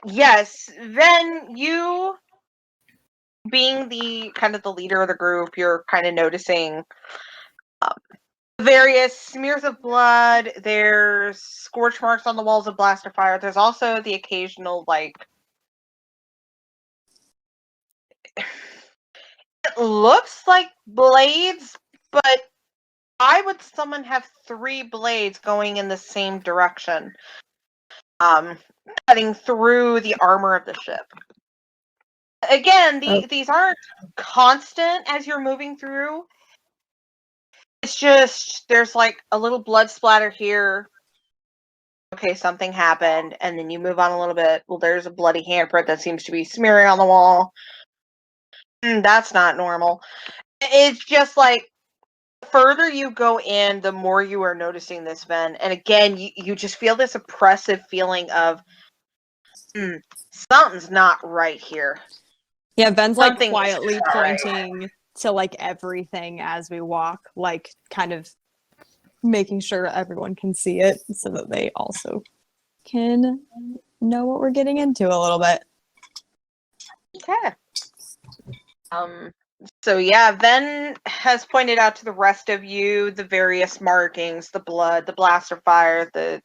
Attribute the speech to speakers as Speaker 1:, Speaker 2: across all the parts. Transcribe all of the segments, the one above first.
Speaker 1: Yes, then you, being the kind of the leader of the group, you're kind of noticing various smears of blood. There's scorch marks on the walls of blaster fire. There's also the occasional, like, it looks like blades, but why would someone have 3 blades going in the same direction? Cutting through the armor of the ship. Again, these aren't constant as you're moving through. It's just, there's like a little blood splatter here. Okay, something happened, and then you move on a little bit. Well, there's a bloody handprint that seems to be smearing on the wall. That's not normal. It's just like, the further you go in, the more you are noticing this, Ven. And again, you just feel this oppressive feeling of, something's not right here.
Speaker 2: Yeah, Ven's like
Speaker 1: Something's
Speaker 2: quietly
Speaker 1: not right.
Speaker 2: pointing to like everything as we walk, like kind of making sure everyone can see it so that they also can know what we're getting into a little bit.
Speaker 1: Okay. So yeah, Ven has pointed out to the rest of you the various markings, the blood, the blaster fire, the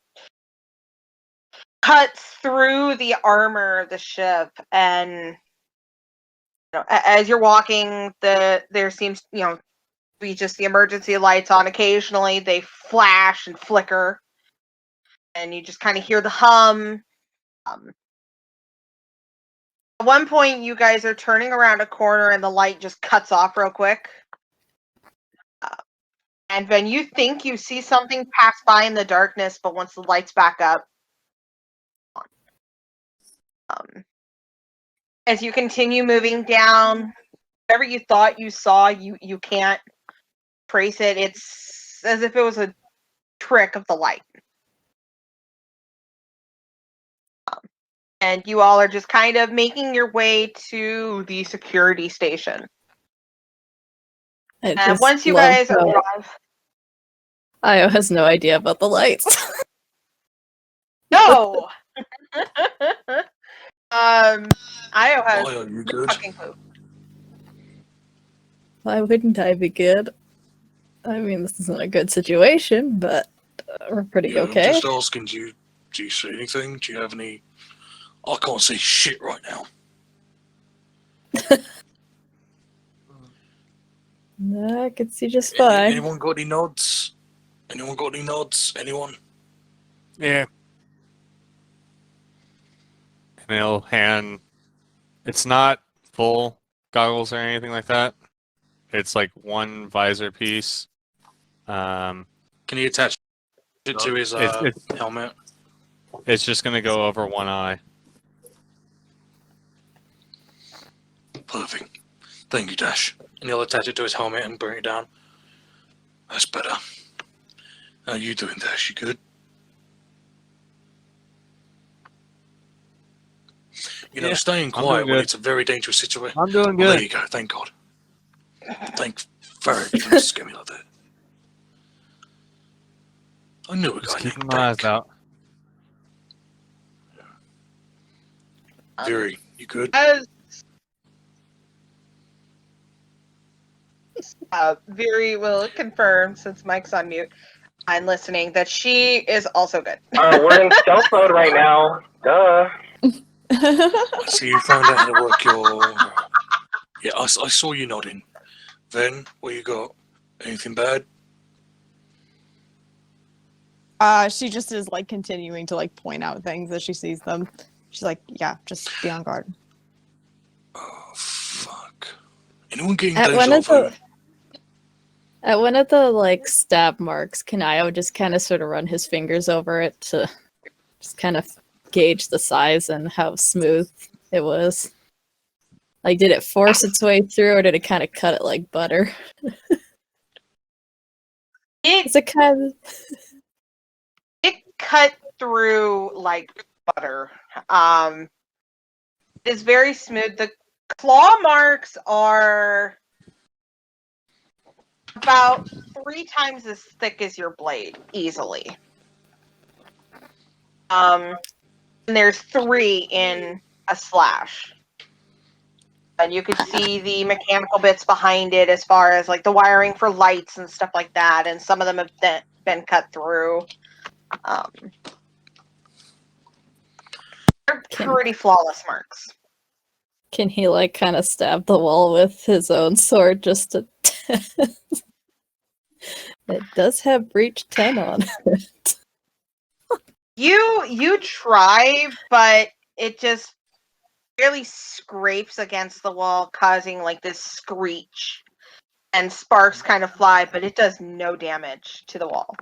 Speaker 1: cuts through the armor of the ship, and as you're walking, there seems to be just the emergency lights on. Occasionally, they flash and flicker, and you just kind of hear the hum. At one point, you guys are turning around a corner, and the light just cuts off real quick. And when you think you see something pass by in the darkness, but once the lights back up, as you continue moving down, whatever you thought you saw, you can't trace it. It's as if it was a trick of the light. And you all are just kind of making your way to the security station. And once you guys arrive...
Speaker 3: Io has no idea about the lights.
Speaker 1: No! Io has
Speaker 4: you good?
Speaker 1: fucking clue.
Speaker 3: Why wouldn't I be good? I mean, this isn't a good situation, but we're pretty okay.
Speaker 4: I'm just asking, do you see anything? Do you have any... I can't see shit right now.
Speaker 3: No, I could see just fine.
Speaker 4: Anyone got any nods? Anyone?
Speaker 5: Yeah. And he'll hand... It's not full goggles or anything like that. It's like one visor piece.
Speaker 4: Can he attach it to his helmet?
Speaker 5: It's just going to go over one eye.
Speaker 4: Perfect. Thank you, Dash. And he'll attach it to his helmet and bring it down. That's better. How you doing, Dash? You good? Staying quiet when it's a very dangerous situation.
Speaker 5: I'm doing good.
Speaker 4: There you go. Thank God. Thank very much. Don't scare me like that. I knew a guy named
Speaker 5: Keeping my eyes out.
Speaker 4: Viri, you good?
Speaker 1: Viri will confirm, since Mike's on mute, I'm listening, that she is also good.
Speaker 6: We're in stealth mode right now. Duh.
Speaker 4: I see you found out how to work your... Yeah, I saw you nodding. Ven, what you got? Anything bad?
Speaker 2: She just is like continuing to like point out things as she sees them. She's like, yeah, just be on guard.
Speaker 4: Oh, fuck. Anyone getting
Speaker 3: At one of the like stab marks, can Io just kind of sort of run his fingers over it to just kind of gauge the size and how smooth it was? Like, did it force its way through, or did it kind of cut it like butter? It's a kind of...
Speaker 1: It cut through like butter. It's very smooth. The claw marks are about 3 times as thick as your blade, easily. and there's 3 in a slash. And you could see the mechanical bits behind it as far as like the wiring for lights and stuff like that, and some of them have been cut through. They're pretty flawless marks.
Speaker 3: Can he like kind of stab the wall with his own sword just to It does have breach 10 on it.
Speaker 1: You try, but it just barely scrapes against the wall, causing like this screech, and sparks kind of fly, but it does no damage to the wall.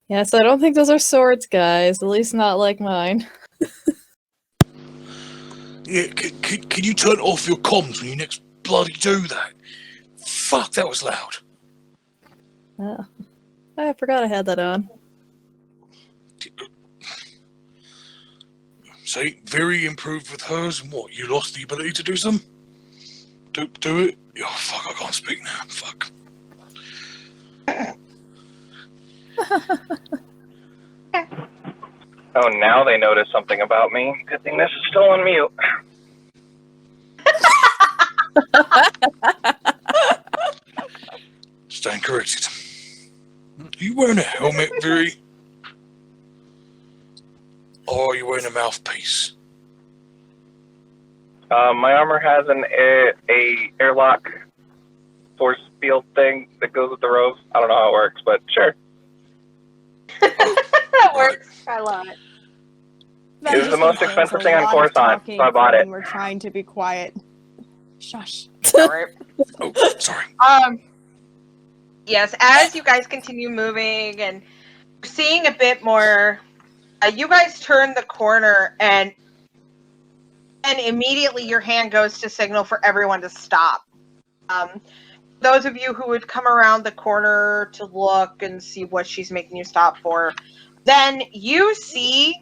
Speaker 3: Yes, I don't think those are swords, guys. At least not like mine.
Speaker 4: Yeah, can you turn off your comms when you next bloody do that? Fuck, that was loud.
Speaker 3: Oh. I forgot I had that on.
Speaker 4: See, very improved with hers, and what, you lost the ability to do some? Do it? Oh, fuck, I can't speak now. Fuck.
Speaker 6: Oh, now they notice something about me. Good thing this is still on mute.
Speaker 4: Stand corrected. Are you wearing a helmet, Viri? Or are you wearing a mouthpiece?
Speaker 6: My armor has an airlock force field thing that goes with the robes. I don't know how it works, but sure.
Speaker 1: That works. I love it.
Speaker 6: It was the most expensive thing on Coruscant, so I bought it.
Speaker 2: We're trying to be quiet. Shush.
Speaker 1: Alright.
Speaker 4: Oh, sorry.
Speaker 1: Yes, as you guys continue moving and seeing a bit more, you guys turn the corner and immediately your hand goes to signal for everyone to stop. Those of you who would come around the corner to look and see what she's making you stop for, then you see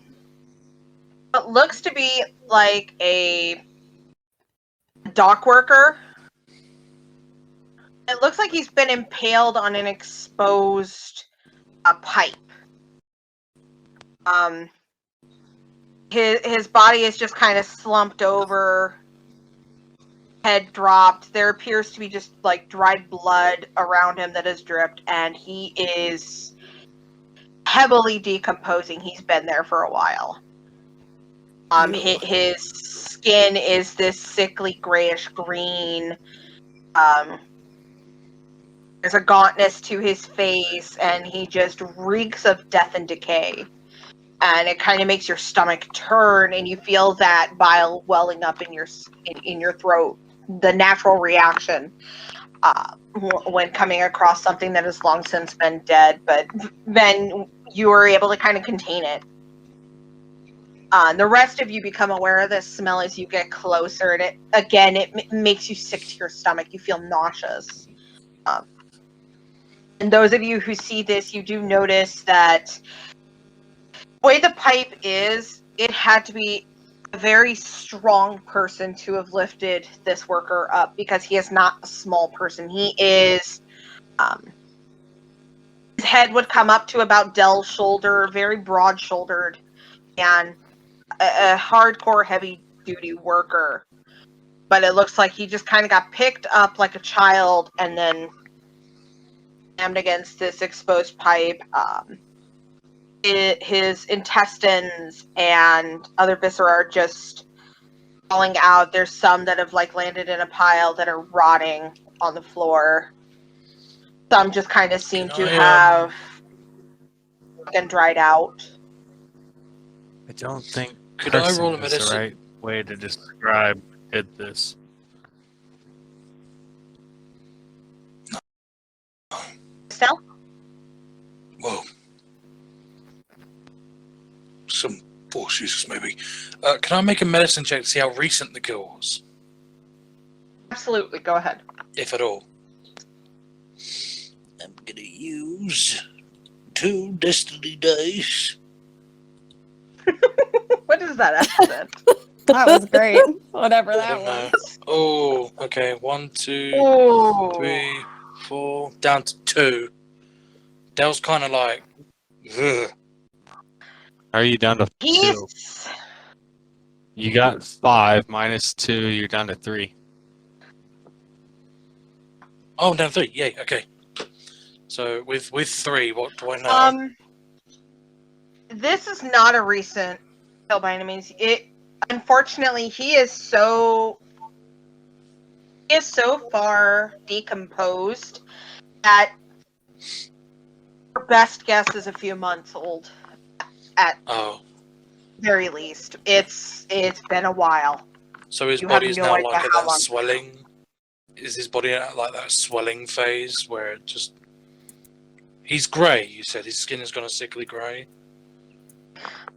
Speaker 1: what looks to be like a dock worker. It looks like he's been impaled on an exposed pipe. His body is just kind of slumped over, head dropped. There appears to be just like dried blood around him that has dripped, and he is heavily decomposing. He's been there for a while. His skin is this sickly grayish green. There's a gauntness to his face, and he just reeks of death and decay. And it kind of makes your stomach turn, and you feel that bile welling up in your throat. The natural reaction when coming across something that has long since been dead, but then you are able to kind of contain it. The rest of you become aware of this smell as you get closer, and it makes you sick to your stomach. You feel nauseous. And those of you who see this, you do notice that the way the pipe is, it had to be a very strong person to have lifted this worker up, because he is not a small person. He is, his head would come up to about Dell's shoulder, very broad-shouldered, and a hardcore heavy-duty worker. But it looks like he just kind of got picked up like a child and then slammed against this exposed pipe. His intestines and other viscera are just falling out. There's some that have like landed in a pile that are rotting on the floor. Some just kind of seem to have been dried out.
Speaker 5: I don't think
Speaker 4: Could I roll a
Speaker 5: is
Speaker 4: medicine?
Speaker 5: the right way to describe this.
Speaker 1: Still?
Speaker 4: Whoa. Some force users, maybe. Can I make a medicine check to see how recent the kill was?
Speaker 1: Absolutely, go ahead.
Speaker 4: If at all. I'm gonna use 2 destiny dice.
Speaker 1: What is that accent?
Speaker 2: That was great. Whatever
Speaker 4: I
Speaker 2: that
Speaker 4: don't know.
Speaker 2: was.
Speaker 4: Oh, okay. 1, 2,
Speaker 1: Oh.
Speaker 4: 3, 4, down to 2. That was kind of like, ugh.
Speaker 5: How are you down to 2?
Speaker 1: He's
Speaker 5: You got 5 minus 2. You're down to 3.
Speaker 4: Oh, down 3. Yay. Okay. So with 3, what do I know?
Speaker 1: This is not a recent kill by any means. Unfortunately he is so far decomposed that your best guess is a few months old at
Speaker 4: Oh,
Speaker 1: very least. It's been a while.
Speaker 4: so his
Speaker 1: You have
Speaker 4: body is
Speaker 1: no
Speaker 4: now
Speaker 1: idea
Speaker 4: like at
Speaker 1: how
Speaker 4: that
Speaker 1: long.
Speaker 4: swelling. Is his body at like that swelling phase where it just? He's grey. You said his skin has gone a sickly grey.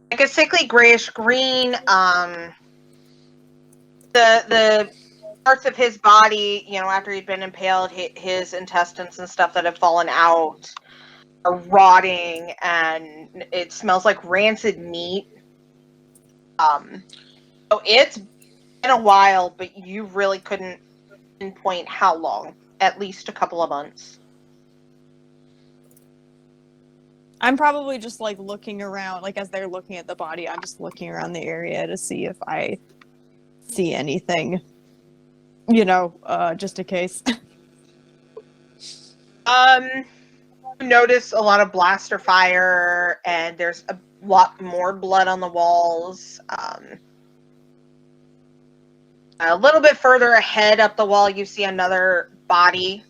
Speaker 1: Like a sickly grayish green. The parts of his body, after he'd been impaled, his intestines and stuff that have fallen out are rotting, and it smells like rancid meat. So it's been a while, but you really couldn't pinpoint how long. At least a couple of months.
Speaker 2: I'm probably just like looking around, like as they're looking at the body, I'm just looking around the area to see if I see anything, just in case.
Speaker 1: You notice a lot of blaster fire, and there's a lot more blood on the walls. A little bit further ahead up the wall, you see another body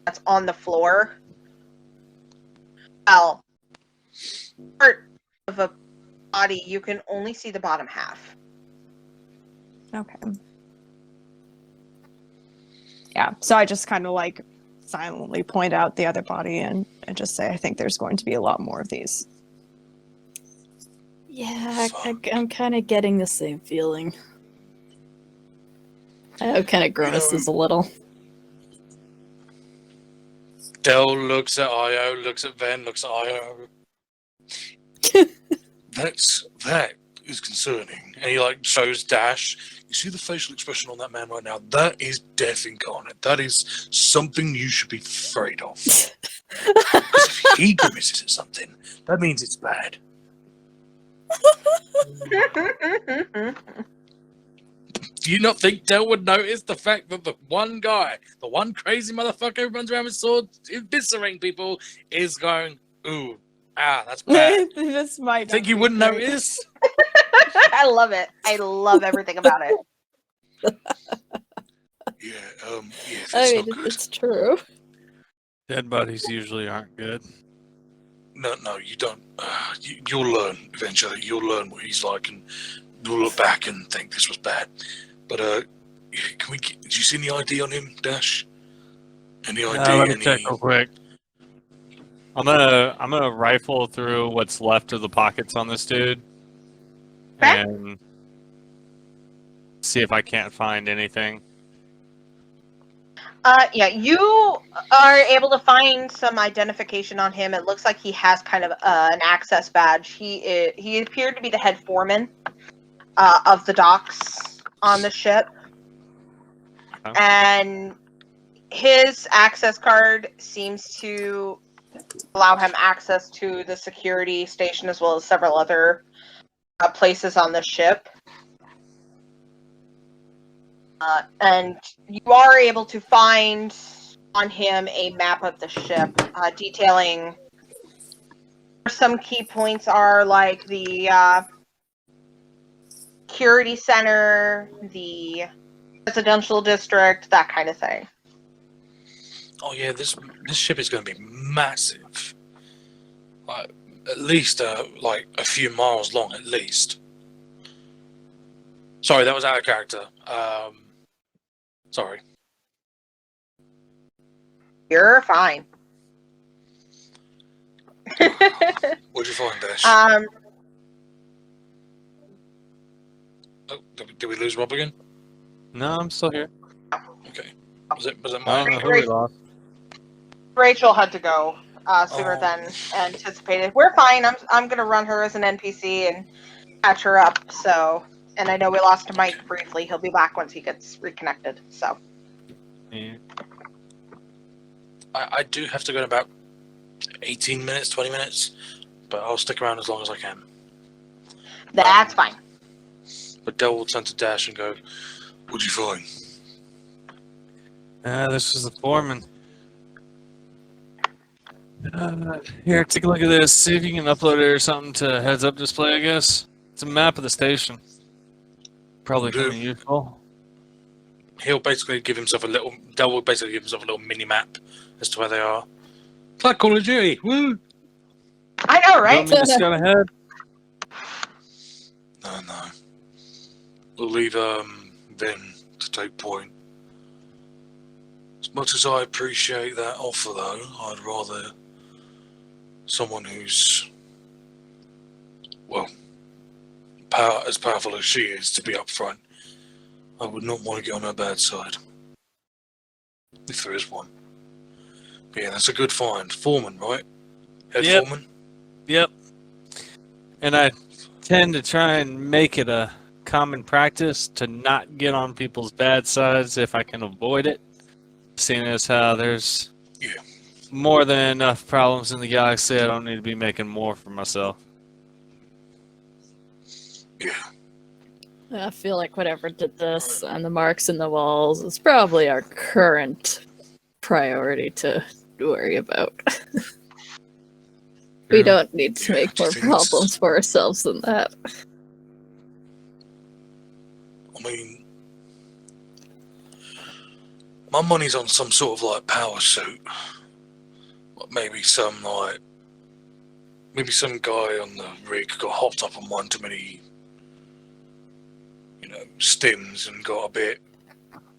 Speaker 1: that's on the floor. Well, part of a body, you can only see the bottom half.
Speaker 2: Okay. Yeah, so I just kind of like silently point out the other body and just say, I think there's going to be a lot more of these.
Speaker 3: Yeah, I'm kind of getting the same feeling. I kind of grimaces a little.
Speaker 4: Del looks at Io, looks at Ven, looks at Io. That is concerning. And he like shows Dash. You see the facial expression on that man right now? That is death incarnate. That is something you should be afraid of. Because if he grimaces at something, that means it's bad. Do you not think Del would notice the fact that the one guy, the one crazy motherfucker who runs around with swords, eviscerating people, is going, ooh, that's bad?
Speaker 2: This might
Speaker 4: Think
Speaker 2: not
Speaker 4: you
Speaker 2: be
Speaker 4: wouldn't
Speaker 2: great.
Speaker 4: notice?
Speaker 1: I love it. I love everything about it.
Speaker 4: Yeah, that's
Speaker 3: I
Speaker 4: not
Speaker 3: mean,
Speaker 4: good.
Speaker 3: it's true.
Speaker 5: Dead bodies usually aren't good.
Speaker 4: No, you don't. You'll learn eventually. You'll learn what he's like, and you'll look back and think this was bad. But can we? Did you see any ID on him, Dash? Any ID?
Speaker 5: Let me check real quick. I'm gonna rifle through what's left of the pockets on this dude,
Speaker 1: Okay.
Speaker 5: and see if I can't find anything.
Speaker 1: Yeah, you are able to find some identification on him. It looks like he has kind of an access badge. He appeared to be the head foreman of the docks on the ship.
Speaker 5: Okay.
Speaker 1: And his access card seems to allow him access to the security station as well as several other places on the ship. And you are able to find on him a map of the ship detailing where some key points are, like the security center, the residential district, that kind of thing.
Speaker 4: Oh yeah, this ship is going to be massive. Like at least like a few miles long, at least. Sorry, that was out of character. Sorry.
Speaker 1: You're fine.
Speaker 4: What'd you find, Dash? Oh, did we lose Rob again?
Speaker 5: No, I'm still here.
Speaker 4: Okay. Was it
Speaker 5: I don't
Speaker 4: mine?
Speaker 5: know who we lost.
Speaker 1: Rachel had to go sooner
Speaker 4: Oh.
Speaker 1: than anticipated. We're fine. I'm gonna run her as an NPC and catch her up. So, and I know we lost Mike briefly. He'll be back once he gets reconnected. So.
Speaker 5: Yeah.
Speaker 4: I do have to go in about 18 minutes, 20 minutes, but I'll stick around as long as I can.
Speaker 1: That's fine.
Speaker 4: But Del will turn to Dash and go, "What'd you find?"
Speaker 5: This is the foreman. Here, take a look at this. See if you can upload it or something to heads-up display, I guess. It's a map of the station. Probably
Speaker 4: Will do.
Speaker 5: coming useful.
Speaker 4: He'll basically give himself a little. Del will basically give himself a little mini map as to where they are. It's like Call of Duty. Woo!
Speaker 1: I know,
Speaker 5: You
Speaker 1: right?
Speaker 5: want me to scout ahead?
Speaker 4: No. We'll leave Vin to take point. As much as I appreciate that offer, though, I'd rather someone who's, well, as powerful as she is to be up front. I would not want to get on her bad side. If there is one. But yeah, that's a good find. Foreman, right? Head
Speaker 5: Yep.
Speaker 4: foreman?
Speaker 5: Yep. And I tend to try and make it a common practice to not get on people's bad sides if I can avoid it. Seeing as how there's more than enough problems in the galaxy, I don't need to be making more for myself.
Speaker 4: Yeah.
Speaker 3: I feel like whatever did this and the marks in the walls is probably our current priority to worry about. We don't need to make
Speaker 4: do you
Speaker 3: more
Speaker 4: think it's-
Speaker 3: problems for ourselves than that.
Speaker 4: I mean, my money's on some sort of like power suit. Maybe some guy on the rig got hopped up on one too many, stims and got a bit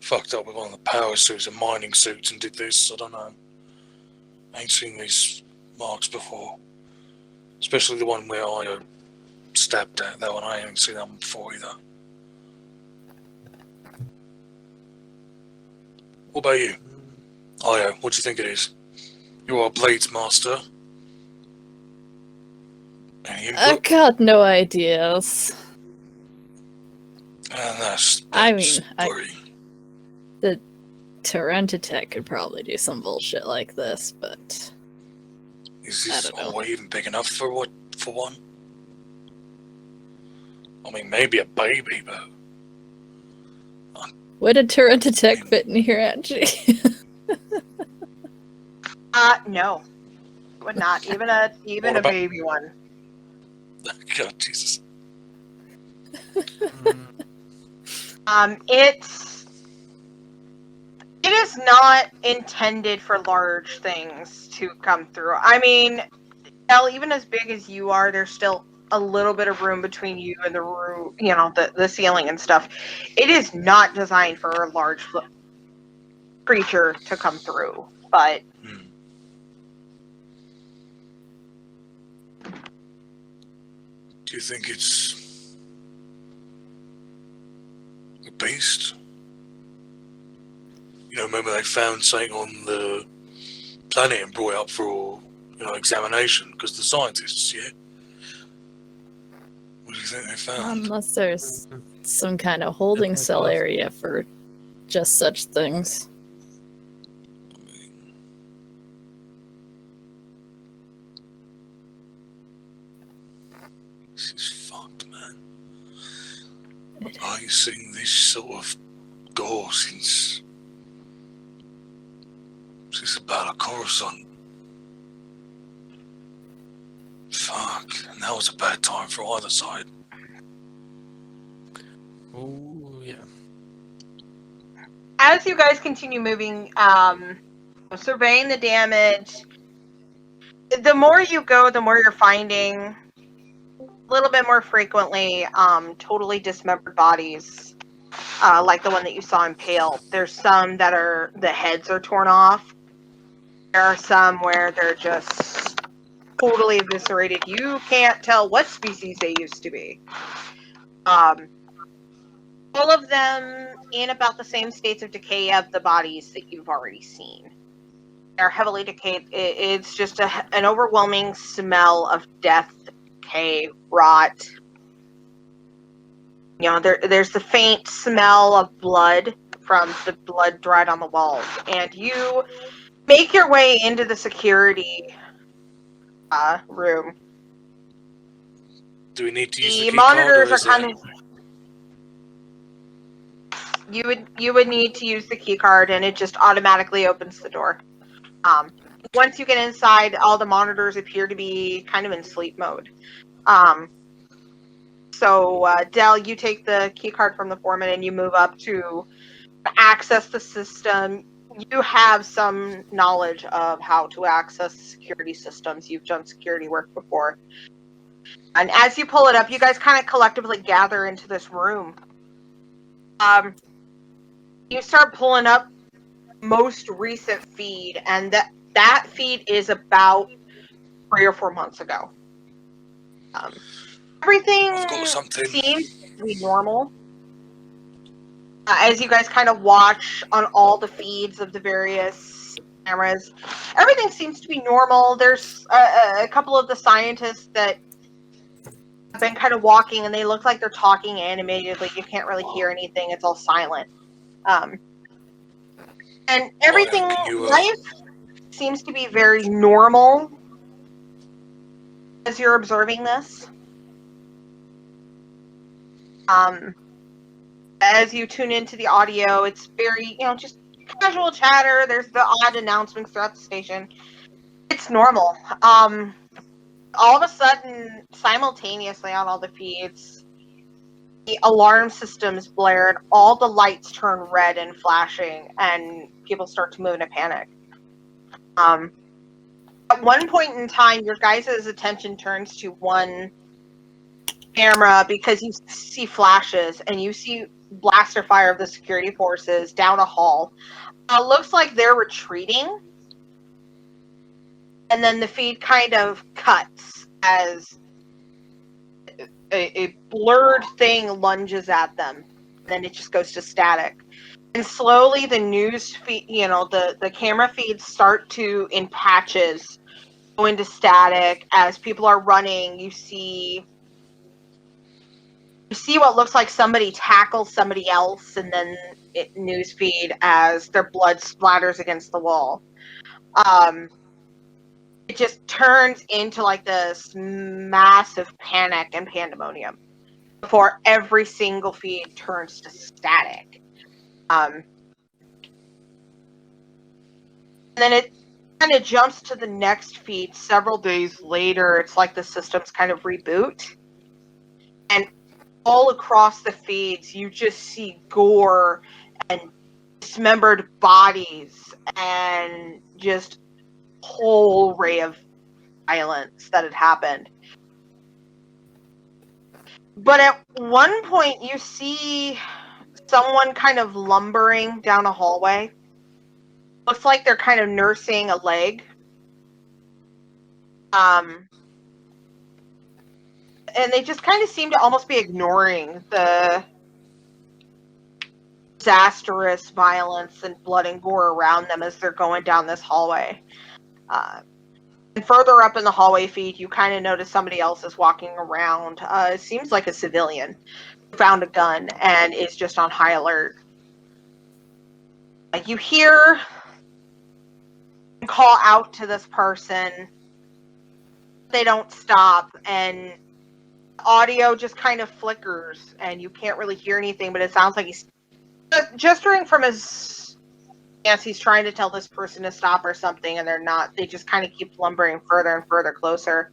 Speaker 4: fucked up with one of the power suits and mining suits and did this. I don't know. I ain't seen these marks before. Especially the one where Io stabbed at. That one, I ain't seen that one before either. What about you? Io, what do you think it is? You are a Blades Master. Any input?
Speaker 3: I've got no ideas.
Speaker 4: And that's
Speaker 3: I mean,
Speaker 4: worry.
Speaker 3: the Tyrantitech could probably do some bullshit like this, but
Speaker 4: Is
Speaker 3: I
Speaker 4: this
Speaker 3: don't know.
Speaker 4: hallway even big enough for one? I mean, maybe a baby, but
Speaker 3: would a Tyrantitech fit in here, Angie?
Speaker 1: No. Would not. Even a
Speaker 4: What about-
Speaker 1: baby one.
Speaker 4: God, Jesus.
Speaker 1: It is not intended for large things to come through. I mean, hell, even as big as you are, there's still a little bit of room between you and the room, the ceiling and stuff. It is not designed for a large creature to come through, but
Speaker 4: Do you think it's a beast? Remember they found something on the planet and brought it up for examination because the scientists, yeah. What do you think they found?
Speaker 3: Unless there's some kind of holding
Speaker 5: Definitely
Speaker 3: cell
Speaker 5: possible.
Speaker 3: area for just such things.
Speaker 4: This is fucked, man. I ain't seen this sort of gore since the Battle of Coruscant. Fuck, and that was a bad time for either side.
Speaker 5: Oh, yeah.
Speaker 1: as you guys continue moving, surveying the damage, the more you go, the more you're finding a little bit more frequently totally dismembered bodies, like the one that you saw impaled. There's some that the heads are torn off. There are some where they're just totally eviscerated. You can't tell what species they used to be. All of them in about the same states of decay of the bodies that you've already seen. They're heavily decayed. It's just an overwhelming smell of death, decay, rot. There's the faint smell of blood from the blood dried on the walls. And you make your way into the security room.
Speaker 4: Do we need to use
Speaker 1: The
Speaker 4: the key card, or
Speaker 1: monitors are
Speaker 4: is
Speaker 1: kind
Speaker 4: it...
Speaker 1: of. You would need to use the key card, and it just automatically opens the door. Once you get inside, all the monitors appear to be kind of in sleep mode. So Dell, you take the key card from the foreman and you move up to access the system. You have some knowledge of how to access security systems. You've done security work before. And as you pull it up, you guys kind of collectively gather into this room. You start pulling up most recent feed, and that feed is about 3 or 4 months ago. Everything
Speaker 4: I've got something.
Speaker 1: seems to be normal. As you guys kind of watch on all the feeds of the various cameras, everything seems to be normal. There's a couple of the scientists that have been kind of walking, and they look like they're talking animatedly. You can't really hear anything. It's all silent. And everything, life seems to be very normal as you're observing this. As you tune into the audio, it's very, just casual chatter. There's the odd announcements throughout the station. It's normal. All of a sudden, simultaneously on all the feeds, the alarm systems blare and all the lights turn red and flashing, and people start to move in a panic. At one point in time, your guys' attention turns to one camera because you see flashes and you see blaster fire of the security forces down a hall. Looks like they're retreating, and then the feed kind of cuts as a blurred thing lunges at them, and then it just goes to static. And slowly the news feed, the camera feeds start to, in patches, go into static. As people are running, you see what looks like somebody tackles somebody else, and then it newsfeed as their blood splatters against the wall. It just turns into like this massive panic and pandemonium before every single feed turns to static. And then it kind of jumps to the next feed several days later. It's like the systems kind of reboot. And all across the feeds, you just see gore and dismembered bodies and just a whole array of violence that had happened. But at one point, you see someone kind of lumbering down a hallway. Looks like they're kind of nursing a leg. And they just kind of seem to almost be ignoring the disastrous violence and blood and gore around them as they're going down this hallway. And further up in the hallway feed, you kind of notice somebody else is walking around. It seems like a civilian who found a gun and is just on high alert. You hear and call out to this person. They don't stop, and audio just kind of flickers, and you can't really hear anything, but it sounds like he's gesturing from his stance. He's trying to tell this person to stop or something, and they're not. They just kind of keep lumbering further and further closer.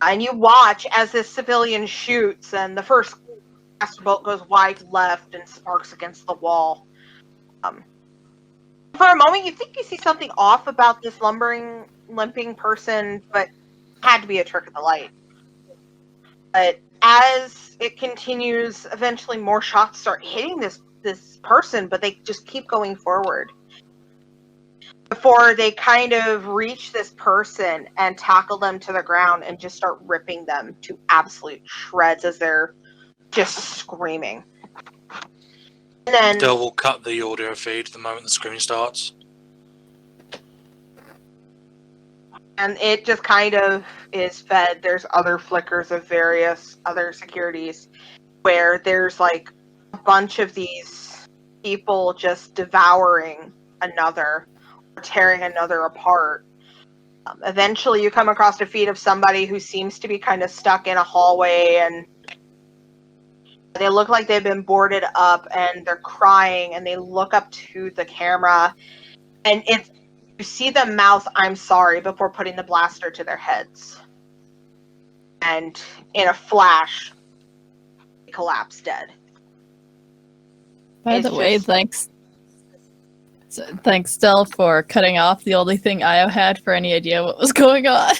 Speaker 1: And you watch as this civilian shoots, and the first blaster bolt goes wide left and sparks against the wall. For a moment, you think you see something off about this limping person, but it had to be a trick of the light. But as it continues, eventually more shots start hitting this person, but they just keep going forward. Before they kind of reach this person and tackle them to the ground and just start ripping them to absolute shreds as they're just screaming. And then
Speaker 4: Dell will cut the audio feed the moment the screaming starts.
Speaker 1: And it just kind of is fed. There's other flickers of various other securities where there's like a bunch of these people just devouring another or tearing another apart. Eventually, you come across a feed of somebody who seems to be kind of stuck in a hallway, and they look like they've been boarded up, and they're crying, and they look up to the camera, and you see them mouth "I'm sorry" before putting the blaster to their heads, and in a flash, they collapse dead.
Speaker 3: By
Speaker 1: It's
Speaker 3: the way,
Speaker 1: just-
Speaker 3: thanks, Stell, for cutting off the only thing Io had for any idea what was going on.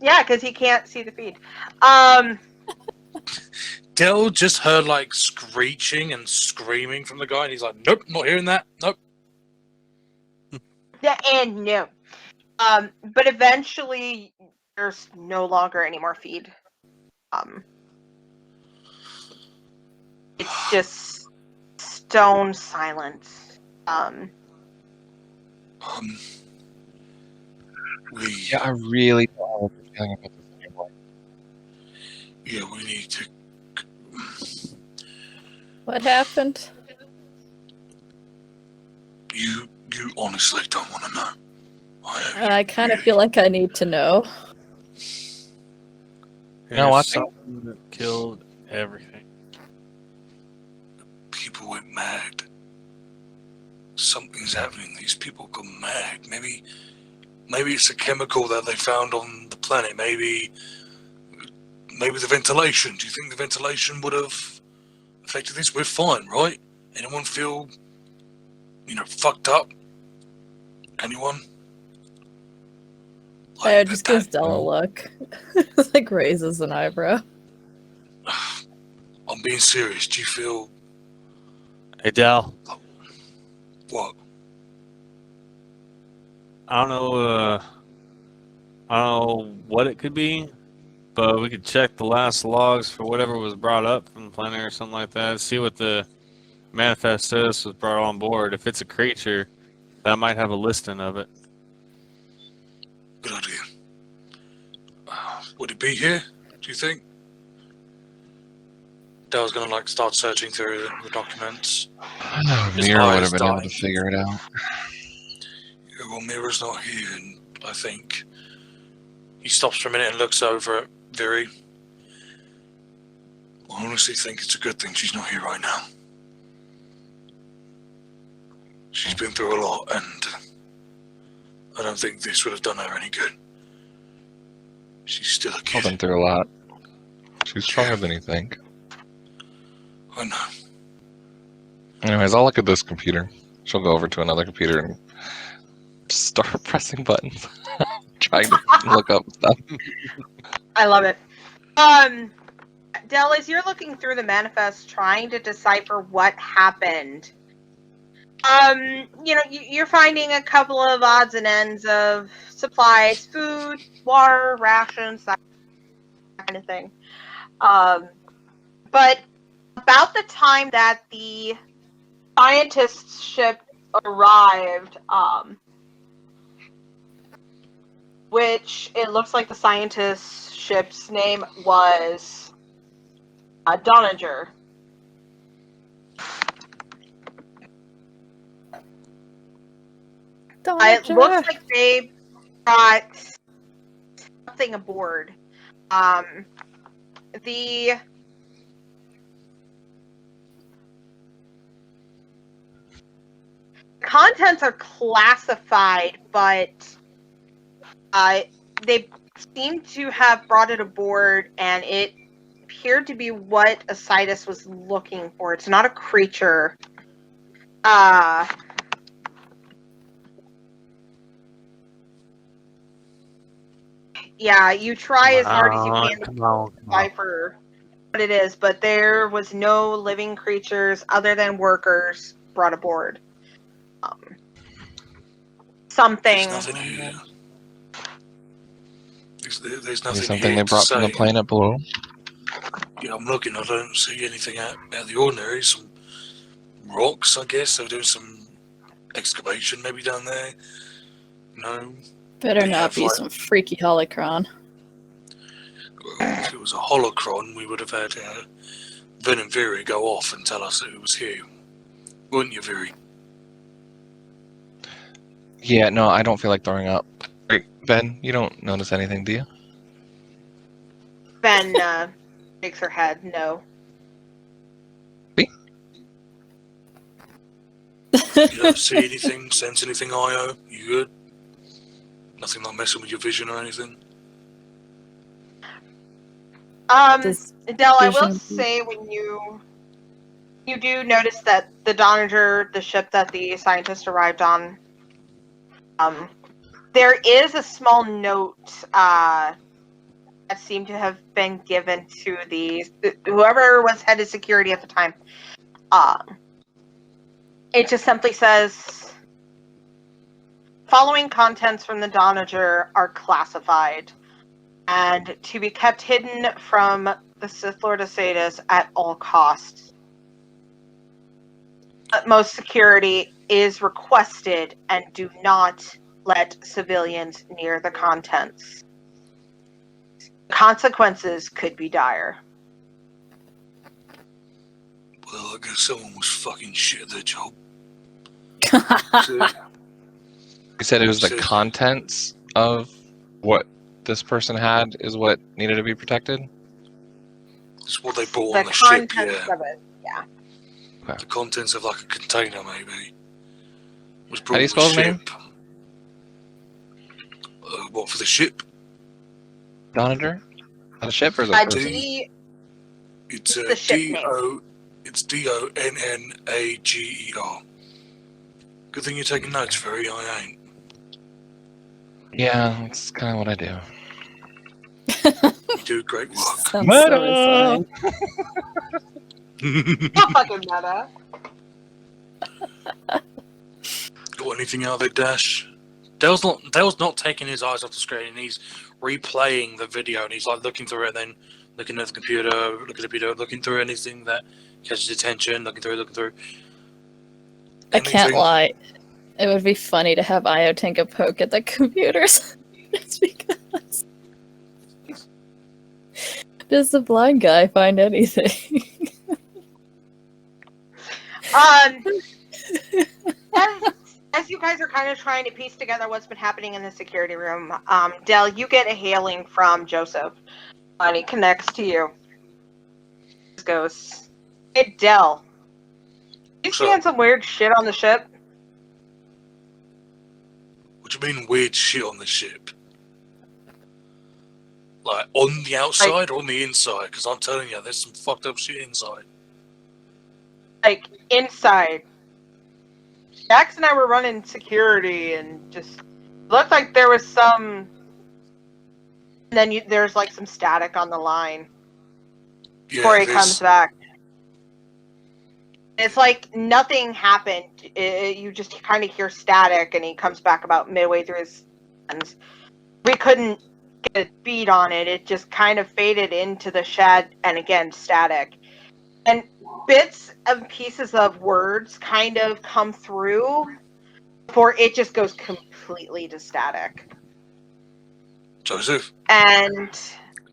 Speaker 1: Yeah, because he can't see the feed.
Speaker 4: Dell just heard like screeching and screaming from the guy, and he's like, "Nope, not hearing that. Nope."
Speaker 1: Yeah, and no. But eventually, there's no longer any more feed. It's just stone silence.
Speaker 6: Yeah, I really don't know what you're feeling about this anymore.
Speaker 4: Yeah, we need to.
Speaker 3: What happened?
Speaker 4: You honestly don't want to know.
Speaker 3: I kind of feel like I need to know.
Speaker 6: You know what?
Speaker 5: Something that killed everything.
Speaker 4: People went mad. Something's happening. These people go mad. Maybe it's a chemical that they found on the planet. Maybe the ventilation. Do you think the ventilation would have affected this? We're fine, right? Anyone feel, fucked up? Anyone?
Speaker 3: I just gives Dell a look. Like raises an eyebrow.
Speaker 4: I'm being serious. Do you feel
Speaker 5: Hey, Dal.
Speaker 4: what?
Speaker 5: I don't know what it could be, but we could check the last logs for whatever was brought up from the planet or something like that. See what the manifest says was brought on board. If it's a creature, that might have a listing of it.
Speaker 4: Good idea. Would it be here? Do you think? Dale's gonna start searching through the documents. His
Speaker 6: Mira would
Speaker 4: eyes
Speaker 6: have been able
Speaker 4: dying.
Speaker 6: to figure it out.
Speaker 4: Yeah, well, Mira's not here, and I think he stops for a minute and looks over at Viri. I honestly think it's a good thing she's not here right now. She's been through a lot, and I don't think this would have done her any good. She's still a
Speaker 6: I've
Speaker 4: kid.
Speaker 6: been through a lot. She's stronger than you think.
Speaker 4: I know.
Speaker 6: Anyways, I'll look at this computer. She'll go over to another computer and just start pressing buttons. Trying to look up stuff.
Speaker 1: I love it. Del, as you're looking through the manifest, trying to decipher what happened, you're finding a couple of odds and ends of supplies, food, water, rations, that kind of thing. But about the time that the scientist's ship arrived, which it looks like the scientist's ship's name was Doninger. It looks like they brought something aboard. The contents are classified, but they seem to have brought it aboard, and it appeared to be what Asitis was looking for. It's not a creature. Yeah, you try as hard as you can to decipher what it is, but there was no living creatures other than workers brought aboard. Something.
Speaker 4: There's nothing here. There's nothing
Speaker 6: Something
Speaker 4: here
Speaker 6: they
Speaker 4: to
Speaker 6: brought from the
Speaker 4: say.
Speaker 6: planet below.
Speaker 4: Yeah, I'm looking. I don't see anything out of the ordinary. Some rocks, I guess. They're doing some excavation maybe down there. No.
Speaker 3: Better
Speaker 4: We
Speaker 3: not
Speaker 4: have,
Speaker 3: be some freaky holocron.
Speaker 4: Well, if it was a holocron, we would have had Vin and Viri go off and tell us that it was here. Wouldn't you, Viri?
Speaker 6: Yeah, no, I don't feel like throwing up. Wait, Ben, you don't notice anything, do you?
Speaker 1: Ben shakes her head. No.
Speaker 4: You don't see anything, sense anything, Io? You good? Nothing like messing with your vision or anything?
Speaker 3: Does
Speaker 1: Dell, I will
Speaker 3: vision-
Speaker 1: say when you do notice that the Donager, the ship that the scientist arrived on, there is a small note that seemed to have been given to whoever was head of security at the time. It just simply says, following contents from the Donager are classified and to be kept hidden from the Sith Lord Asatus at all costs. Utmost security is requested and do not let civilians near the contents. Consequences could be dire.
Speaker 4: Well, I guess someone was fucking shit at their job. So,
Speaker 6: You said it was the
Speaker 4: So-
Speaker 6: contents of what this person had is what needed to be protected?
Speaker 4: it's what they brought
Speaker 1: The
Speaker 4: on the ship,
Speaker 1: contents
Speaker 4: yeah.
Speaker 1: of it.
Speaker 4: The contents of like a container, maybe. Was
Speaker 6: How
Speaker 4: brought
Speaker 6: do you
Speaker 4: on
Speaker 6: spell
Speaker 4: the
Speaker 6: his name?
Speaker 4: ship. What, for the ship?
Speaker 6: Donager? On a ship or is it
Speaker 1: Uh,
Speaker 6: a person?
Speaker 1: D,
Speaker 4: It's
Speaker 1: the ship name.
Speaker 4: It's Donnager. Good thing you're taking notes, Ferry. I ain't.
Speaker 6: Yeah, that's kind of what I do.
Speaker 4: You do great work.
Speaker 3: Sounds
Speaker 5: Meta!
Speaker 3: so resigned.
Speaker 1: not fucking meta.
Speaker 4: Got anything out of it, Dash? Dale's not taking his eyes off the screen, and he's replaying the video, and he's like looking through it, and then looking at the computer, looking through anything that catches his attention, looking through.
Speaker 3: I can't
Speaker 4: Anything-
Speaker 3: lie. It would be funny to have Io take a poke at the computers. Just because. Does the blind guy find anything?
Speaker 1: As you guys are kind of trying to piece together what's been happening in the security room, Dell, you get a hailing from Joseph, and he connects to you. He goes, "Hey, Dell, you
Speaker 4: What's
Speaker 1: seeing
Speaker 4: up?
Speaker 1: some weird shit on the ship?"
Speaker 4: What do you mean weird shit on the ship? Like on the outside or on the inside? Because I'm telling you, there's some fucked up shit inside.
Speaker 1: Like inside. Jax and I were running security, and just looked like there was some. And then there's like some static on the line before he comes back. It's like nothing happened. You just kind of hear static, and he comes back about midway through his sentence. We couldn't get a beat on it. It just kind of faded into the shed, and again, static. And bits and pieces of words kind of come through before it just goes completely to static.
Speaker 4: Joseph,
Speaker 1: And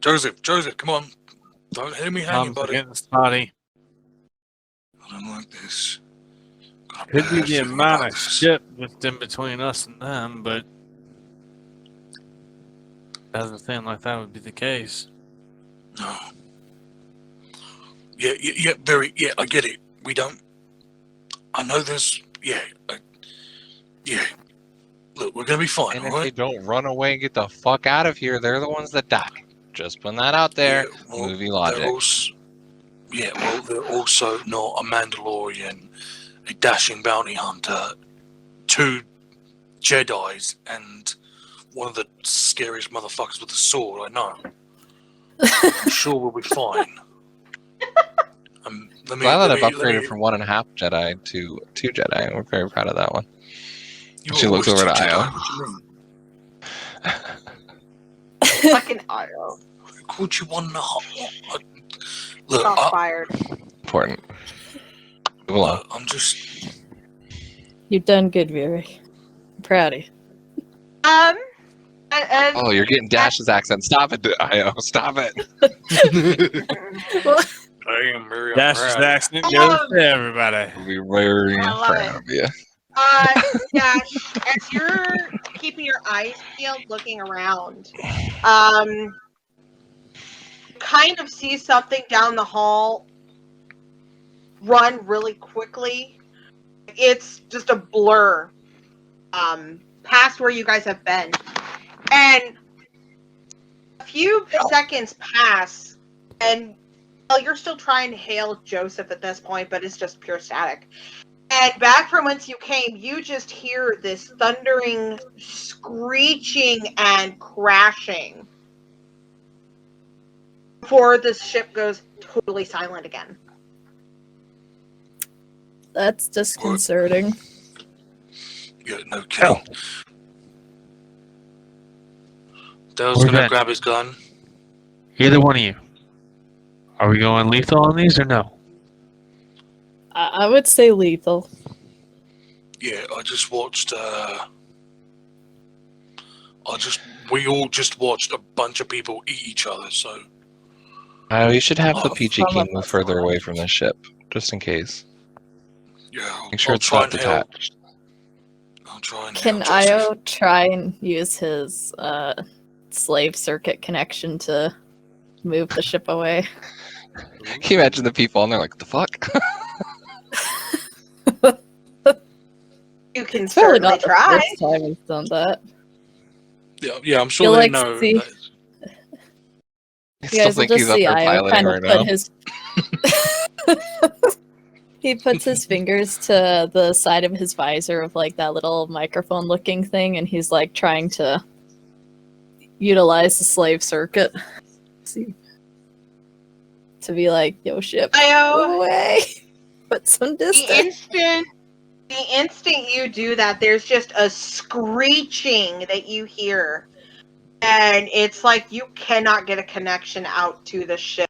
Speaker 4: Joseph, come on. Don't hear me hanging,
Speaker 5: Mom's
Speaker 4: buddy.
Speaker 5: getting spotty.
Speaker 4: I don't like this. Got a
Speaker 5: Could be
Speaker 4: bad
Speaker 5: the
Speaker 4: feeling
Speaker 5: amount
Speaker 4: about
Speaker 5: of
Speaker 4: this.
Speaker 5: shit that's in between us and them, but doesn't seem like that would be the case.
Speaker 4: No. Yeah, very. Yeah, I get it. We don't. I know there's. Yeah. Look, we're gonna be fine,
Speaker 6: And if
Speaker 4: alright?
Speaker 6: they don't run away and get the fuck out of here, they're the ones that die. Just putting that out there.
Speaker 4: Yeah, well,
Speaker 6: Movie
Speaker 4: they're
Speaker 6: logic.
Speaker 4: they're also not a Mandalorian, a dashing bounty hunter, 2 Jedis, and one of the scariest motherfuckers with a sword. I know. I'm sure we'll be fine.
Speaker 6: Glad that I've upgraded from 1.5 Jedi to 2 Jedi. We're very proud of that one.
Speaker 4: You
Speaker 6: She
Speaker 4: were
Speaker 6: looks
Speaker 4: always
Speaker 6: over to
Speaker 4: 2 Jedi,
Speaker 6: Io.
Speaker 4: What do you mean?
Speaker 1: fucking Io.
Speaker 4: Who called you 1.5? Look,
Speaker 1: Shots fired.
Speaker 6: Important. Move along.
Speaker 4: I'm just.
Speaker 3: You've done good, Viri. I'm proud of you.
Speaker 1: And
Speaker 6: Oh, you're getting Dash's accent. Stop it, Io. Stop it.
Speaker 4: I am very
Speaker 5: Dash's
Speaker 4: proud.
Speaker 5: accent goes to everybody.
Speaker 6: We'll be very
Speaker 1: I love
Speaker 6: proud of you.
Speaker 1: Dash, as you're keeping your eyes peeled, looking around, kind of see something down the hall run really quickly. It's just a blur, past where you guys have been, and a few seconds pass, and well, you're still trying to hail Joseph at this point, but it's just pure static. And back from whence you came, you just hear this thundering, screeching, and crashing before this ship goes totally silent again.
Speaker 3: That's disconcerting.
Speaker 4: Yeah, no kidding. Dale's
Speaker 5: We're
Speaker 4: gonna
Speaker 5: done.
Speaker 4: grab his gun.
Speaker 5: Either one of you. Are we going lethal on these or no?
Speaker 3: I would say lethal.
Speaker 4: Yeah, I just watched. We all just watched a bunch of people eat each other. So
Speaker 6: We should have the
Speaker 4: Oh,
Speaker 6: Peachy
Speaker 3: some
Speaker 6: King
Speaker 3: of
Speaker 6: move
Speaker 3: us
Speaker 6: further
Speaker 3: are.
Speaker 6: away from the ship, just in case.
Speaker 4: yeah,
Speaker 6: Make sure
Speaker 4: I'll
Speaker 6: it's
Speaker 4: try
Speaker 6: not
Speaker 4: and help.
Speaker 6: detached.
Speaker 4: I'll try and
Speaker 3: Can
Speaker 4: help Joseph.
Speaker 3: Io try and use his slave circuit connection to move the ship away?
Speaker 6: Can you imagine the people and they're like, the fuck?
Speaker 1: You can
Speaker 3: It's probably
Speaker 1: certainly
Speaker 3: not the
Speaker 1: try.
Speaker 3: first time he's done that.
Speaker 4: Yeah, I'm sure
Speaker 3: You'll
Speaker 4: they
Speaker 3: like
Speaker 4: know.
Speaker 3: see.
Speaker 4: That,
Speaker 6: I
Speaker 3: You
Speaker 6: still
Speaker 3: guys will
Speaker 6: think he's
Speaker 3: just
Speaker 6: up
Speaker 3: see
Speaker 6: there
Speaker 3: Io
Speaker 6: piloting
Speaker 3: kind of
Speaker 6: right
Speaker 3: put
Speaker 6: now.
Speaker 3: his. He puts his fingers to the side of his visor of like that little microphone looking thing, and he's like trying to utilize the slave circuit. See. To be like, yo, ship,
Speaker 1: Io,
Speaker 3: move away. Put some distance.
Speaker 1: the instant you do that, there's just a screeching that you hear. And it's like you cannot get a connection out to the ship.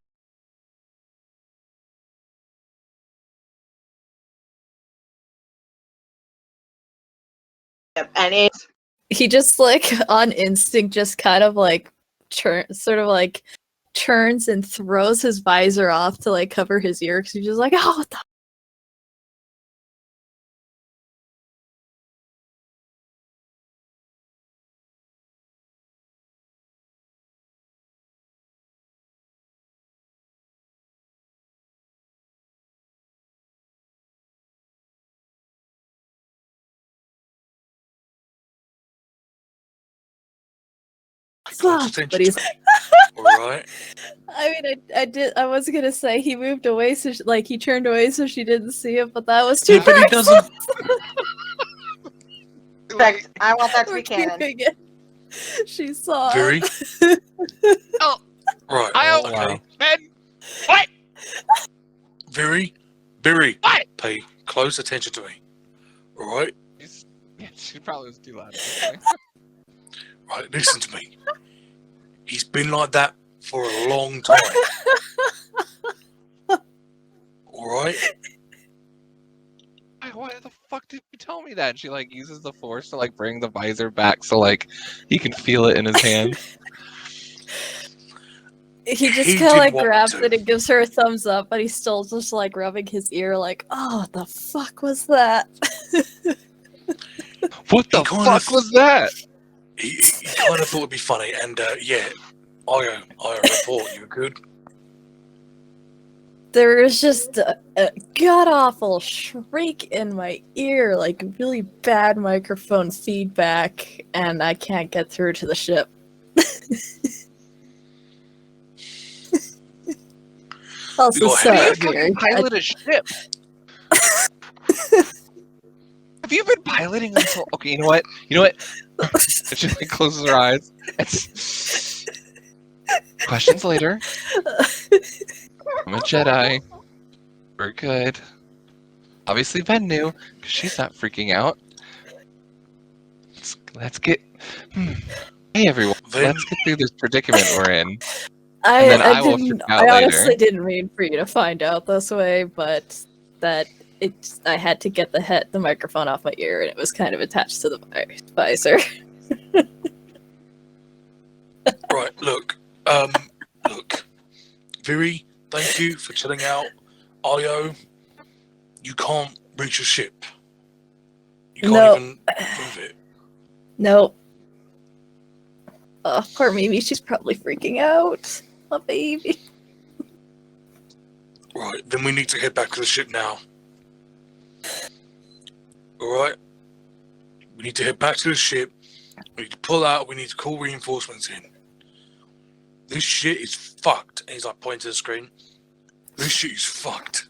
Speaker 1: And it's
Speaker 3: He just like on instinct just kind of like sort of like turns and throws his visor off to like cover his ear because he's just like, oh, what the
Speaker 4: close
Speaker 3: fuck?
Speaker 4: attention
Speaker 3: But he's
Speaker 4: to me. All right.
Speaker 3: I mean, I was gonna say he moved away, so like he turned away so she didn't see it, but that was too
Speaker 5: Yeah, but he doesn't.
Speaker 1: perfect. I want that to
Speaker 3: We're
Speaker 1: be canon.
Speaker 3: keeping it. She saw
Speaker 4: Very.
Speaker 3: it.
Speaker 4: Right.
Speaker 5: Oh,
Speaker 4: okay.
Speaker 5: wow.
Speaker 7: Ben, what?
Speaker 4: Very.
Speaker 7: What?
Speaker 4: Pay close attention to me. All right.
Speaker 6: Yeah, she probably was too loud.
Speaker 4: Right. Listen to me. He's been like that for a long time. All right.
Speaker 6: Why the fuck did you tell me that? She like uses the force to like bring the visor back so like he can feel it in his hand.
Speaker 3: He just
Speaker 4: He
Speaker 3: kind of
Speaker 4: did
Speaker 3: like
Speaker 4: want
Speaker 3: grabs
Speaker 4: to.
Speaker 3: it and gives her a thumbs up, but he's still just like rubbing his ear, like, "Oh, what the fuck was that?"
Speaker 6: What the
Speaker 4: He kind
Speaker 6: fuck
Speaker 4: of-
Speaker 6: was that?
Speaker 4: He kind of thought it'd be funny, and yeah, I report you good.
Speaker 3: There is just a god awful shriek in my ear, like really bad microphone feedback, and I can't get through to the ship. Also,
Speaker 4: You got
Speaker 3: sorry,
Speaker 4: headache?
Speaker 3: Gary.
Speaker 6: Pilot a ship. Have you been piloting until? Okay, you know what? She like closes her eyes. Questions later. I'm a Jedi. We're good. Obviously, Ben knew because she's not freaking out. Let's get. Hey everyone,
Speaker 4: Then-
Speaker 6: let's get through this predicament we're in. And then I will freak out
Speaker 3: I honestly
Speaker 6: later.
Speaker 3: didn't mean for you to find out this way, but that I had to get the microphone off my ear, and it was kind of attached to the visor.
Speaker 4: Right. Look. Look. Viri, thank you for chilling out. Io, you can't reach your ship. You can't
Speaker 3: No.
Speaker 4: even move it.
Speaker 3: Nope. Oh, poor Mimi. She's probably freaking out. My baby.
Speaker 4: Right, then we need to head back to the ship now. Alright? We need to head back to the ship. We need to pull out. We need to call reinforcements in. This shit is fucked. And he's like pointing to the screen. This shit is fucked.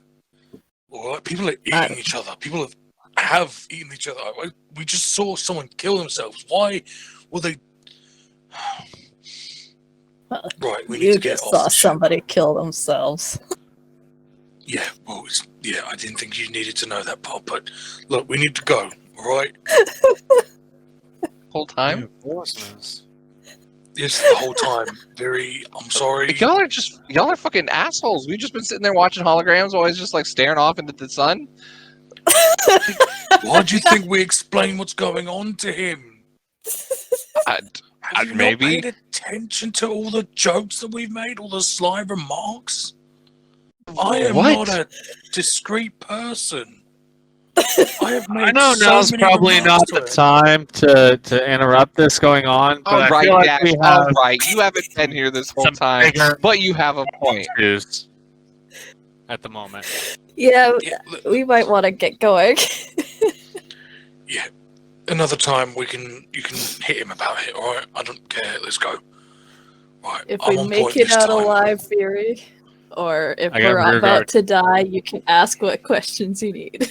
Speaker 4: Alright? People are eating each other. People have eaten each other. We just saw someone kill themselves. Why were they...
Speaker 3: Well,
Speaker 4: Right, we need
Speaker 3: you
Speaker 4: to get
Speaker 3: just
Speaker 4: off
Speaker 3: saw
Speaker 4: the ship.
Speaker 3: somebody kill themselves.
Speaker 4: Yeah, well, I didn't think you needed to know that part, but look, we need to go, alright?
Speaker 6: Whole time.
Speaker 5: Reinforcements.
Speaker 4: Yes, the whole time. I'm sorry.
Speaker 6: Y'all are fucking assholes. We've just been sitting there watching holograms while he's just like staring off into the sun.
Speaker 4: Why do you think we explain what's going on to him? Have you
Speaker 6: Maybe.
Speaker 4: not paid attention to all the jokes that we've made, all the sly remarks? I am
Speaker 6: What?
Speaker 4: not a discreet person. I have made
Speaker 5: I know
Speaker 4: so
Speaker 5: now's
Speaker 4: many
Speaker 5: probably
Speaker 4: remarks
Speaker 5: not
Speaker 4: to
Speaker 5: the
Speaker 4: him.
Speaker 5: time to interrupt this going on, but
Speaker 6: All
Speaker 5: I
Speaker 6: right,
Speaker 5: feel like
Speaker 6: Dash.
Speaker 5: we
Speaker 6: All
Speaker 5: have
Speaker 6: right, you haven't been here this whole
Speaker 5: some
Speaker 6: time,
Speaker 5: bigger
Speaker 6: but you have a point.
Speaker 5: issues at the moment.
Speaker 3: Yeah,
Speaker 4: Yeah, look,
Speaker 3: we might want to get going.
Speaker 4: yeah. Another time you can hit him about it, alright? I don't care. Let's go. Right,
Speaker 3: If
Speaker 4: I'm
Speaker 3: we
Speaker 4: on
Speaker 3: make
Speaker 4: point
Speaker 3: it
Speaker 4: this
Speaker 3: out
Speaker 4: time.
Speaker 3: alive, Fury, or if
Speaker 5: I got
Speaker 3: we're
Speaker 5: rear
Speaker 3: about
Speaker 5: guard.
Speaker 3: to die, you can ask what questions you need.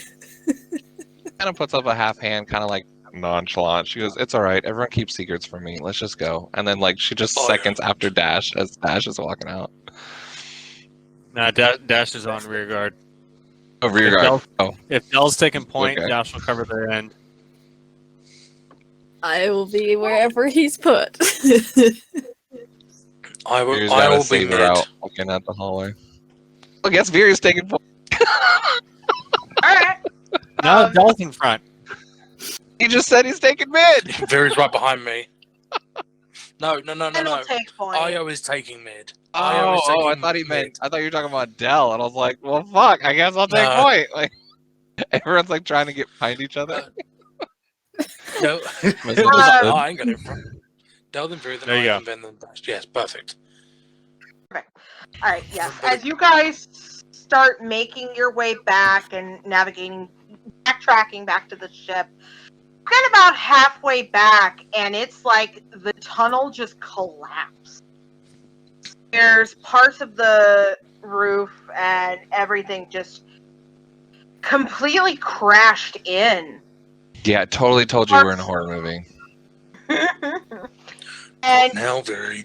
Speaker 6: Kind of puts up a half hand, kind of like nonchalant. She goes, "It's all right. Everyone keeps secrets from me. Let's just go." And then like she just
Speaker 4: Oh,
Speaker 6: seconds
Speaker 4: yeah.
Speaker 6: after Dash as Dash is walking out.
Speaker 5: Nah, Dash is on rear guard.
Speaker 6: Oh, rear
Speaker 5: If
Speaker 6: guard.
Speaker 5: Dell's-
Speaker 6: Oh,
Speaker 5: If Dell's taking point,
Speaker 6: Okay.
Speaker 5: Dash will cover their end.
Speaker 3: I will be wherever he's put.
Speaker 4: I will
Speaker 6: Viri's got to
Speaker 4: be
Speaker 6: save her
Speaker 4: mid.
Speaker 6: out looking at the hallway. I guess Viri's taking point.
Speaker 1: Alright.
Speaker 5: No, Dell's in front.
Speaker 6: He just said he's taking mid.
Speaker 4: Viri's right behind me. No.
Speaker 1: And we'll take point.
Speaker 4: Io is taking mid.
Speaker 6: Oh,
Speaker 4: Io is taking
Speaker 6: I thought he
Speaker 4: mid.
Speaker 6: meant. I thought you were talking about Dell, and I was like, "Well, fuck. I guess I'll take
Speaker 4: No.
Speaker 6: point." Like everyone's like trying to get behind each other.
Speaker 4: No.
Speaker 6: Misunderstood.
Speaker 4: I ain't gonna front. Delvin Viri, then
Speaker 5: There you
Speaker 4: I,
Speaker 5: go.
Speaker 4: and then the Dash. Yes, perfect.
Speaker 1: Alright, yes. As you guys start making your way back and backtracking back to the ship, get about halfway back, and it's like the tunnel just collapsed. There's parts of the roof and everything just completely crashed in.
Speaker 6: Yeah, totally told you we're in a horror movie.
Speaker 1: And
Speaker 4: Now, Viri.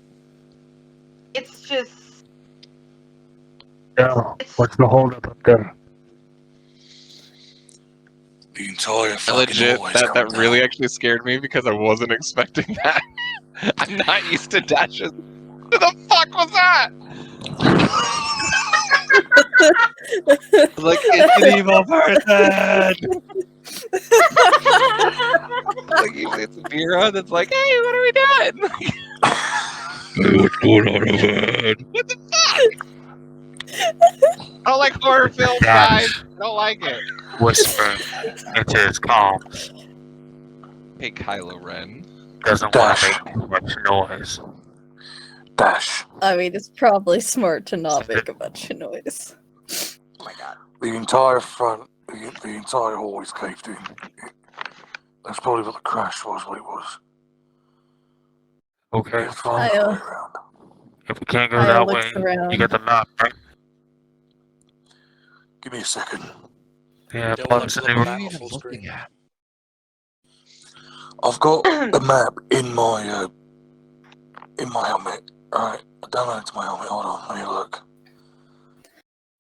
Speaker 1: it's just
Speaker 8: Yeah,
Speaker 1: it's
Speaker 8: what's the holdup up there?
Speaker 4: The entire
Speaker 6: I
Speaker 4: fucking
Speaker 6: legit,
Speaker 4: hallway's
Speaker 6: that
Speaker 4: coming
Speaker 6: really
Speaker 4: down.
Speaker 6: actually scared me because I wasn't expecting that. I'm not used to dashes. What the fuck was that? Like it's an evil person. Like usually it's Vera that's like, "Hey, what are we doing?"
Speaker 8: Hey, what's going on over there?
Speaker 6: What the fuck? I don't like horror films,
Speaker 8: Dash.
Speaker 6: guys. I don't like it.
Speaker 8: Whisper into his palm.
Speaker 6: Hey, Kylo Ren.
Speaker 8: Doesn't want to make too much noise.
Speaker 4: Dash.
Speaker 3: I mean, it's probably smart to not make a bunch of noise.
Speaker 1: oh my god.
Speaker 4: The entire front, the entire hallway's caved in. That's probably what the crash was, what it was.
Speaker 8: Okay,
Speaker 4: Yeah, find
Speaker 3: I,
Speaker 4: the way around.
Speaker 8: if we can't go
Speaker 3: I
Speaker 8: that
Speaker 3: looked
Speaker 8: way,
Speaker 3: around.
Speaker 8: you got the map, right?
Speaker 4: Give me a second.
Speaker 8: Yeah,
Speaker 4: Don't
Speaker 8: plugs
Speaker 4: look
Speaker 8: in
Speaker 4: at
Speaker 8: the
Speaker 4: the
Speaker 6: What are
Speaker 4: map.
Speaker 6: you even
Speaker 4: full
Speaker 6: looking
Speaker 4: screen.
Speaker 6: at?
Speaker 4: I've got a map in my helmet. Alright, I downloaded it to my helmet. Hold on, let me look.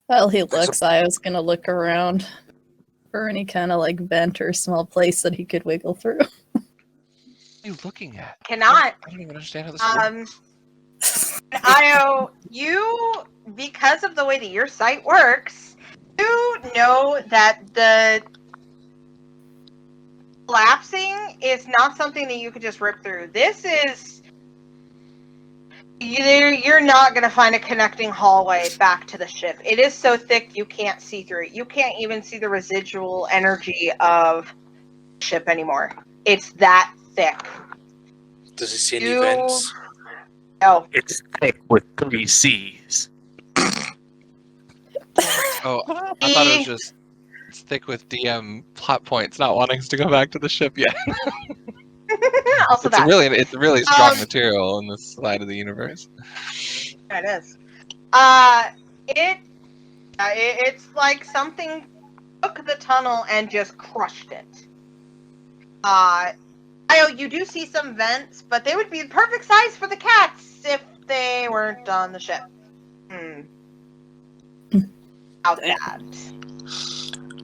Speaker 3: While he looks, I was gonna look around for any kind of like vent or small place that he could wiggle through.
Speaker 6: What are you looking at?
Speaker 1: Cannot.
Speaker 6: I don't even understand how this works.
Speaker 1: Io, you, because of the way that your site works, you know that the collapsing is not something that you could just rip through. This is you're not going to find a connecting hallway back to the ship. It is so thick you can't see through it. You can't even see the residual energy of ship anymore. It's that thick.
Speaker 4: Does he see any
Speaker 1: You-
Speaker 4: vents?
Speaker 1: Oh,
Speaker 5: It's thick with 3 C's.
Speaker 6: Oh, I thought it was just stick with DM plot points, not wanting us to go back to the ship yet.
Speaker 1: also
Speaker 6: It's
Speaker 1: that.
Speaker 6: really strong
Speaker 1: Um,
Speaker 6: material on this side of the universe.
Speaker 1: Yeah, it is. It's like something took the tunnel and just crushed it. You do see some vents, but they would be the perfect size for the cats if they weren't on the ship. How that?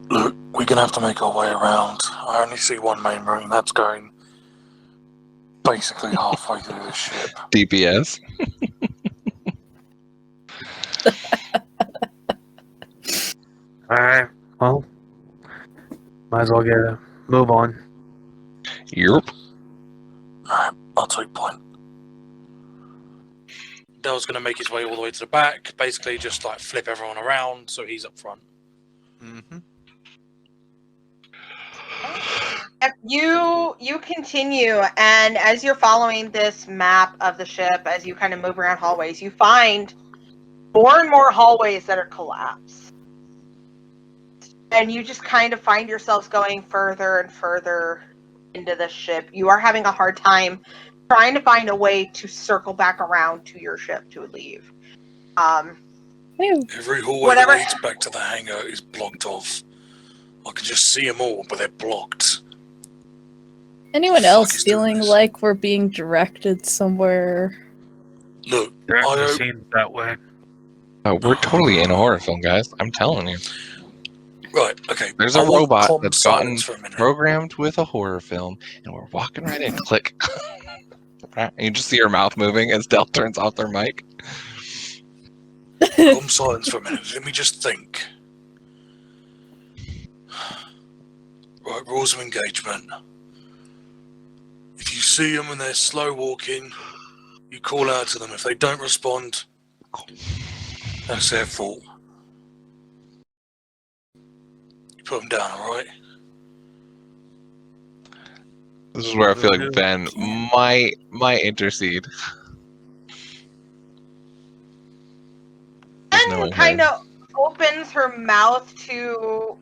Speaker 4: Look, we're gonna have to make our way around. I only see one main room. That's going basically halfway through the ship.
Speaker 6: DPS.
Speaker 5: Alright, well, might as well get a move on.
Speaker 6: Yep.
Speaker 4: Alright, I'll take point. Dell's gonna make his way all the way to the back, basically just like flip everyone around so he's up front.
Speaker 5: Mm-hmm.
Speaker 1: You continue, and as you're following this map of the ship, as you kind of move around hallways, you find more and more hallways that are collapsed. And you just kind of find yourselves going further and further into the ship. You are having a hard time trying to find a way to circle back around to your ship to leave.
Speaker 4: Every hallway
Speaker 1: Whatever.
Speaker 4: that leads back to the hangar is blocked off. I can just see them all, but they're blocked.
Speaker 3: Anyone
Speaker 4: Fuck
Speaker 3: else
Speaker 4: is doing
Speaker 3: feeling
Speaker 4: this?
Speaker 3: like we're being directed somewhere?
Speaker 4: Look,
Speaker 5: Definitely
Speaker 4: I
Speaker 5: seems that way.
Speaker 6: We're totally in a horror film, guys. I'm telling you.
Speaker 4: right, okay.
Speaker 6: There's
Speaker 4: I
Speaker 6: a
Speaker 4: want
Speaker 6: robot
Speaker 4: calm
Speaker 6: that's gotten
Speaker 4: silence for a minute.
Speaker 6: programmed with a horror film, and we're walking right in. Click. And you just see her mouth moving as Dell turns off their mic.
Speaker 4: Calm silence for a minute. Let me just think. Right, rules of engagement. If you see them and they're slow walking, you call out to them. If they don't respond, that's their fault. You put them down, alright?
Speaker 6: This is where I feel like Ben might intercede. Just
Speaker 1: And
Speaker 6: knowing
Speaker 1: kind
Speaker 6: her.
Speaker 1: of opens her mouth to,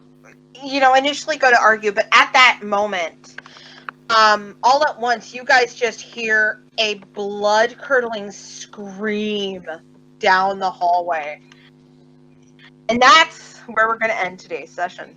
Speaker 1: initially go to argue, but at that moment, all at once, you guys just hear a blood-curdling scream down the hallway. And that's where we're going to end today's session.